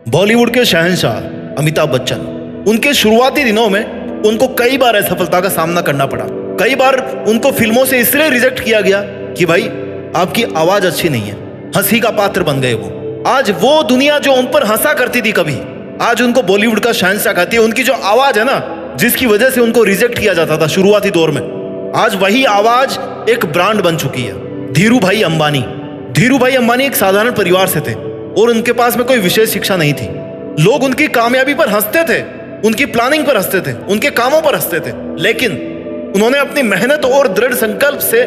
बॉलीवुड के शहंशाह अमिताभ बच्चन, उनके शुरुआती दिनों में उनको कई बार असफलता का सामना करना पड़ा। कई बार उनको फिल्मों से इसलिए रिजेक्ट किया गया कि भाई आपकी आवाज अच्छी नहीं है, हंसी का पात्र बन गए वो। आज वो दुनिया जो उन पर हंसा करती थी कभी, आज उनको बॉलीवुड का शहंशाह कहती है। उनकी जो आवाज है ना, जिसकी वजह से उनको रिजेक्ट किया जाता था शुरुआती दौर में, आज वही आवाज एक ब्रांड बन चुकी है। धीरू भाई अंबानी एक साधारण परिवार से थे और उनके पास में कोई विशेष शिक्षा नहीं थी। लोग उनकी कामयाबी पर हंसते थे, उनकी प्लानिंग पर हंसते थे, उनके कामों पर हंसते थे, लेकिन उन्होंने अपनी मेहनत और दृढ़ संकल्प से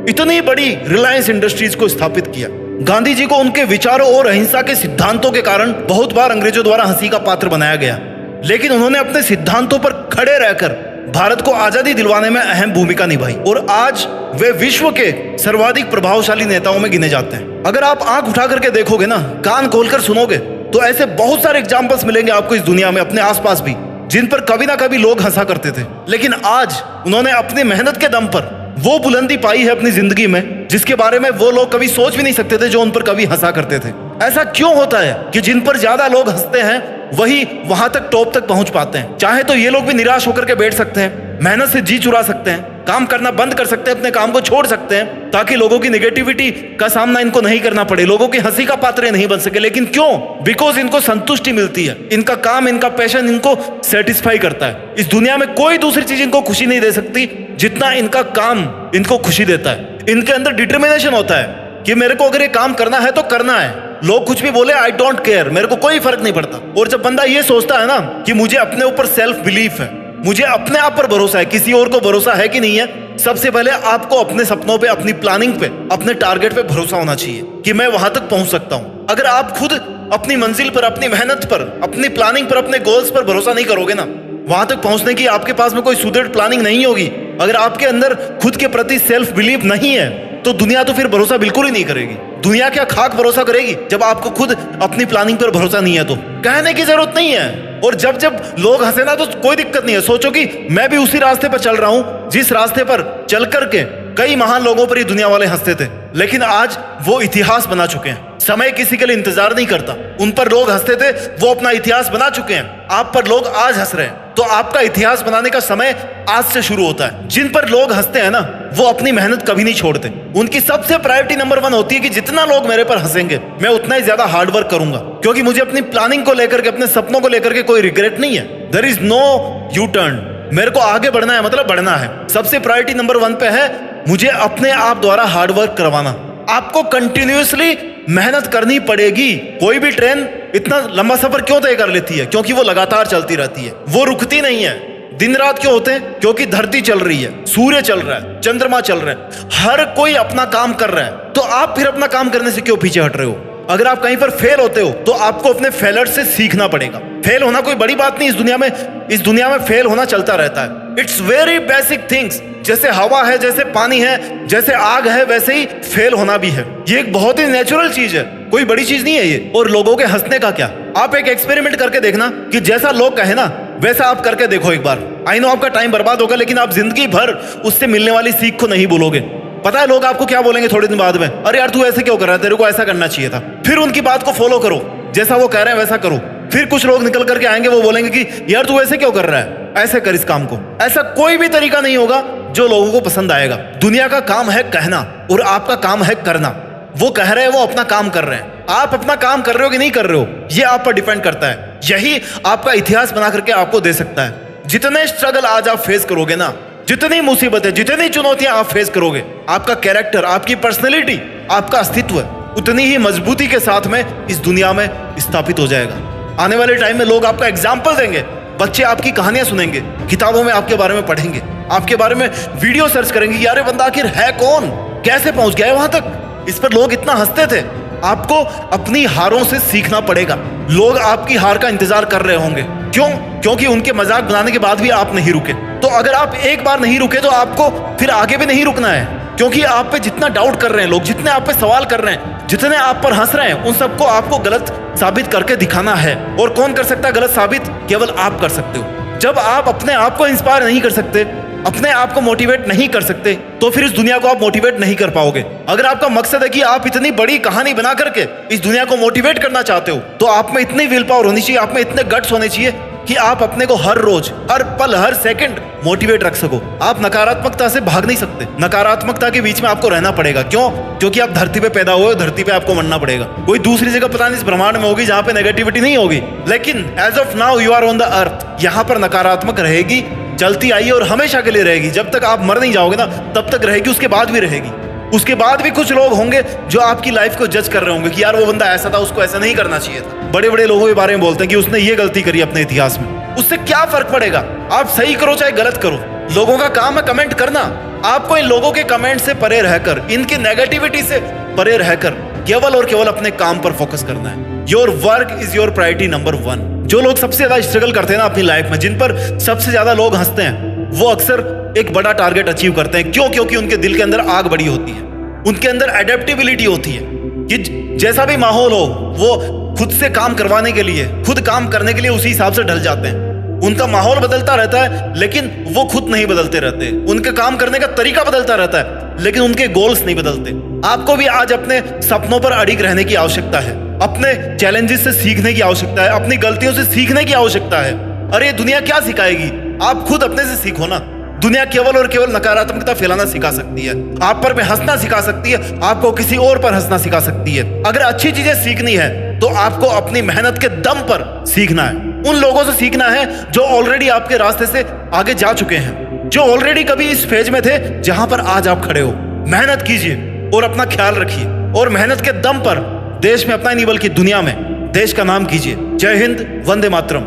इतनी बड़ी रिलायंस इंडस्ट्रीज को स्थापित किया। गांधी जी को उनके विचारों और अहिंसा के सिद्धांतों के कारण बहुत बार अंग्रेजों द्वारा हंसी का पात्र बनाया गया, लेकिन उन्होंने अपने सिद्धांतों पर खड़े रहकर भारत को आजादी दिलवाने में अहम भूमिका निभाई और आज वे विश्व के सर्वाधिक प्रभावशाली नेताओं में गिने जाते हैं। अगर आप आंख उठा करके देखोगे ना, कान खोलकर सुनोगे, तो ऐसे बहुत सारे एग्जाम्पल्स मिलेंगे आपको इस दुनिया में, अपने आसपास भी, जिन पर कभी ना कभी लोग हंसा करते थे, लेकिन आज उन्होंने अपनी मेहनत के दम पर वो बुलंदी पाई है अपनी जिंदगी में जिसके बारे में वो लोग कभी सोच भी नहीं सकते थे, जो उन पर कभी हंसा करते थे। ऐसा क्यों होता है कि जिन पर ज्यादा लोग हंसते हैं वही वहां तक टॉप तक पहुंच पाते हैं? चाहे तो ये लोग भी निराश होकर के बैठ सकते हैं, मेहनत से जी चुरा सकते हैं, काम करना बंद कर सकते हैं, अपने काम को छोड़ सकते हैं ताकि लोगों की नेगेटिविटी का सामना इनको नहीं करना पड़े, लोगों की हंसी का पात्र नहीं बन सके। लेकिन क्यों? बिकॉज इनको संतुष्टि मिलती है, इनका काम, इनका पैशन इनको सेटिस्फाई करता है। इस दुनिया में कोई दूसरी चीज इनको खुशी नहीं दे सकती जितना इनका काम इनको खुशी देता है। इनके अंदर डिटर्मिनेशन होता है कि मेरे को अगर ये काम करना है तो करना है, लोग कुछ भी बोले आई डोंट केयर, मेरे को कोई फर्क नहीं पड़ता। और जब बंदा ये सोचता है ना कि मुझे अपने ऊपर सेल्फ बिलीफ है, मुझे अपने आप पर भरोसा है, किसी और को भरोसा है कि नहीं है, सबसे पहले आपको अपने सपनों पे, अपनी प्लानिंग पे, अपने टारगेट पे भरोसा होना चाहिए कि मैं वहां तक पहुंच सकता हूं। अगर आप खुद अपनी मंजिल पर, अपनी मेहनत पर, अपनी प्लानिंग पर, अपने गोल्स पर भरोसा नहीं करोगे ना, वहां तक पहुंचने की आपके पास में कोई सुदृढ़ प्लानिंग नहीं होगी, अगर आपके अंदर खुद के प्रति सेल्फ बिलीफ नहीं है, तो दुनिया तो फिर भरोसा बिल्कुल ही नहीं करेगी। दुनिया क्या खाक भरोसा करेगी जब आपको खुद अपनी प्लानिंग पर भरोसा नहीं है? तो कहने की जरूरत नहीं है। और जब जब लोग हंसे ना, तो कोई दिक्कत नहीं है। सोचो कि मैं भी उसी रास्ते पर चल रहा हूं जिस रास्ते पर चल करके कई महान लोगों पर ही दुनिया वाले हंसते थे, लेकिन आज वो इतिहास बना चुके हैं। समय किसी के लिए इंतजार नहीं करता। उन पर लोग हंसते थे, वो अपना इतिहास बना चुके हैं। आप पर लोग आज हंस रहे हैं, तो आपका इतिहास बनाने का समय आज से शुरू होता है। जिन पर लोग हंसते हैं ना, वो अपनी मेहनत कभी नहीं छोड़ते। उनकी सबसे प्रायोरिटी नंबर 1 होती है कि जितना लोग मेरे पर हंसेंगे, मैं उतना ही ज्यादा हार्डवर्क करूंगा, क्योंकि मुझे अपनी प्लानिंग को लेकर के, अपने सपनों को लेकर के कोई रिग्रेट नहीं है। There is no U turn. मेरे को आगे बढ़ना है, मतलब बढ़ना है। सबसे प्रायोरिटी नंबर 1 पे है मुझे अपने आप द्वारा हार्डवर्क करवाना। आपको कंटिन्यूअसली मेहनत करनी पड़ेगी। कोई भी ट्रेन इतना लंबा सफर क्यों तय कर लेती है? क्योंकि वो लगातार चलती रहती है, वो रुकती नहीं है। दिन रात क्यों होते हैं? क्योंकि धरती चल रही है, सूर्य चल रहा है, चंद्रमा चल रहा है, हर कोई अपना काम कर रहा है। तो आप फिर अपना काम करने से क्यों पीछे हट रहे हो? अगर आप कहीं पर फेल होते हो तो आपको अपने फेलर से सीखना पड़ेगा। फेल होना कोई बड़ी बात नहीं इस दुनिया में। इस दुनिया में फेल होना चलता रहता है। It's very basic things. जैसे हवा है, जैसे पानी है, जैसे आग है, वैसे ही फेल होना भी है। ये एक बहुत ही नेचुरल चीज है, कोई बड़ी चीज नहीं है ये। और लोगों के हंसने का क्या? आप एक एक्सपेरिमेंट करके देखना कि जैसा लोग कहे ना वैसा आप करके देखो एक बार। आई नो आपका टाइम बर्बाद होगा, लेकिन आप जिंदगी भर उससे मिलने वाली सीख को नहीं भूलोगे। पता है लोग आपको क्या बोलेंगे थोड़े दिन बाद में? अरे यार तू ऐसे क्यों कर रहा है, तेरे को ऐसा करना चाहिए था। फिर उनकी बात को फॉलो करो, जैसा वो कह रहे हैं वैसा करो। फिर कुछ लोग निकल करके आएंगे, वो बोलेंगे कि यार तू ऐसे क्यों कर रहा है, ऐसे कर इस काम को। ऐसा कोई भी तरीका नहीं होगा जो लोगों को पसंद आएगा। दुनिया का काम है कहना और आपका काम है करना। वो कह रहे हैं, वो अपना काम कर रहे हैं। आप अपना काम कर रहे हो कि नहीं कर रहे हो, ये आप पर डिपेंड करता है। यही आपका इतिहास बना करके आपको दे सकता है। जितने स्ट्रगल आज आप फेस करोगे ना, जितनी मुसीबतें, जितनी चुनौतियां आप फेस करोगे, आपका कैरेक्टर, आपकी पर्सनैलिटी, आपका अस्तित्व उतनी ही मजबूती के साथ में इस दुनिया में स्थापित हो जाएगा। आने वाले टाइम में लोग आपका एग्जाम्पल देंगे, बच्चे आपकी कहानियां सुनेंगे, किताबों में आपके बारे में पढ़ेंगे, आपके बारे में वीडियो सर्च करेंगे, यार ये बंदा आखिर है कौन, कैसे पहुंच गया है वहां तक। इस पर लोग इतना हंसते थे। आपको अपनी हारों से सीखना पड़ेगा। लोग आपकी हार का इंतजार कर रहे होंगे। क्यों? क्योंकि उनके मजाक बनाने के बाद भी आप नहीं रुके। तो अगर आप एक बार नहीं रुके तो आपको फिर आगे भी नहीं रुकना है, क्योंकि आप पे जितना डाउट कर रहे हैं लोग, जितने आप पे सवाल कर रहे हैं, जितने आप पर हंस रहे हैं, उन सबको आपको गलत साबित करके दिखाना है। और कौन कर सकता है गलत साबित? केवल आप कर सकते हो। जब आप अपने आप को इंस्पायर नहीं कर सकते अपने आप को मोटिवेट नहीं कर सकते तो फिर इस दुनिया को आप मोटिवेट नहीं कर पाओगे। अगर आपका मकसद है कि आप इतनी बड़ी कहानी बना करके इस दुनिया को मोटिवेट करना चाहते हो तो आप में इतनी विल पावर होनी चाहिए, आप में इतने गट्स होने चाहिए कि आप अपने को हर रोज, हर पल, हर सेकंड मोटिवेट रख सको। आप नकारात्मकता से भाग नहीं सकते, नकारात्मकता के बीच में आपको रहना पड़ेगा। क्यों? क्योंकि आप धरती पे पैदा हुए हो, धरती पे आपको मरना पड़ेगा। कोई दूसरी जगह पता नहीं इस ब्रह्मांड में होगी जहां पे नेगेटिविटी नहीं होगी, लेकिन as of now you are on the earth. यहां पर नकारात्मक रहेगी, चलती आई और हमेशा के लिए रहेगी। जब तक आप मर नहीं जाओगे ना तब तक रहेगी, उसके बाद भी रहेगी। उसके बाद भी कुछ लोग होंगे जो आपकी लाइफ को जज कर रहे होंगे कि यार वो बंदा ऐसा था, उसको ऐसा नहीं करना चाहिए था। बड़े बड़े लोगों के बारे में बोलते हैं कि उसने ये गलती करी अपने इतिहास में। उससे क्या फर्क पड़ेगा? आप सही करो चाहे गलत करो, लोगों का काम है कमेंट करना। आपको इन लोगों के कमेंट से परे रहकर, इनकी नेगेटिविटी से परे रहकर केवल और केवल अपने काम पर फोकस करना है। Your work is your priority number 1। जो लोग सबसे ज्यादा स्ट्रगल करते हैं ना अपनी लाइफ में, जिन पर सबसे ज्यादा लोग हंसते हैं, वो अक्सर एक बड़ा टारगेट अचीव करते हैं। क्यों? क्योंकि उनके दिल के अंदर आग बड़ी होती है, उनके अंदर एडेप्टेबिलिटी होती है कि जैसा भी माहौल हो वो खुद से काम करवाने के लिए, खुद काम करने के लिए उसी हिसाब से ढल जाते हैं। उनका माहौल बदलता रहता है लेकिन वो खुद नहीं बदलते रहते। उनके काम करने का तरीका बदलता रहता है लेकिन उनके गोल्स नहीं बदलते। आपको भी आज अपने सपनों पर अड़िग रहने की आवश्यकता है, अपने चैलेंजेस से सीखने की आवश्यकता है, अपनी गलतियों से सीखने की आवश्यकता है। अरे दुनिया क्या सिखाएगी? आप खुद अपने से सीखो ना। दुनिया केवल और केवल नकारात्मकता फैलाना सिखा सकती है, आप पर हंसना सिखा सकती है, आपको किसी और पर हंसना सिखा सकती है। अगर अच्छी चीजें सीखनी है तो आपको अपनी मेहनत के दम पर सीखना है। उन लोगों से सीखना है जो ऑलरेडी आपके रास्ते से आगे जा चुके हैं, जो ऑलरेडी कभी इस फेज में थे जहां पर आज आप खड़े हो। मेहनत कीजिए और अपना ख्याल रखिए, और मेहनत के दम पर देश में अपना नहीं बल्कि दुनिया में देश का नाम कीजिए। जय हिंद, वंदे मातरम।